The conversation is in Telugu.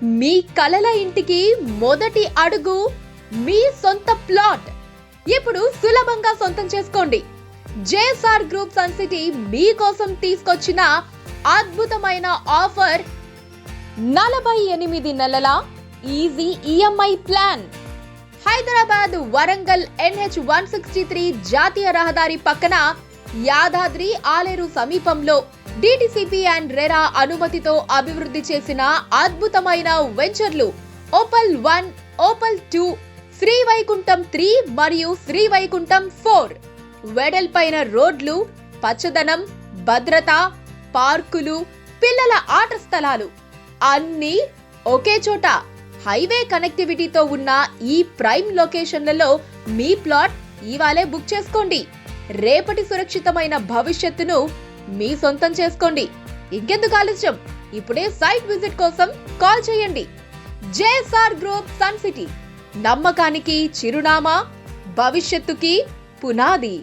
మీ కలల ఇంటికి మొదటి అడుగు మీ సొంత ప్లాట్ ఇప్పుడు సులభంగా సొంతం చేసుకోండి. జేఎస్ఆర్ గ్రూప్ సన్ సిటీ మీకోసం తీసుకొచ్చిన అద్భుతమైన ఆఫర్ 48 నెలల easy EMI plan. Hyderabad Warangal NH 163 జాతీయ రహదారి పక్కన యాదాద్రి ఆలేరు సమీపంలో DTCP అండ్ రెరా అనుమతితో అభివృద్ధి చేసిన అద్భుతమైన వెంచర్లు ఓపల్ 1, ఓపల్ 2, శ్రీవైకుంఠం 3 మరియు శ్రీవైకుంఠం 4. వెడల్పైన రోడ్లు, పచ్చదనం, భద్రత, పార్కులు, పిల్లల ఆట స్థలాలు అన్నీ ఒకే చోట. హైవే కనెక్టివిటీతో ఉన్న ఈ ప్రైమ్ లొకేషన్లలో మీ ప్లాట్ ఇవాళే బుక్ చేసుకోండి. రేపటి సురక్షితమైన భవిష్యత్తును మీ సొంతం చేసుకోండి. ఇంకెందుకు ఆలస్యం, ఇప్పుడే సైట్ విజిట్ కోసం కాల్ చేయండి. జేఎస్ఆర్ గ్రూప్ సన్ సిటీ, నమ్మకానికి చిరునామా, భవిష్యత్తుకి పునాది.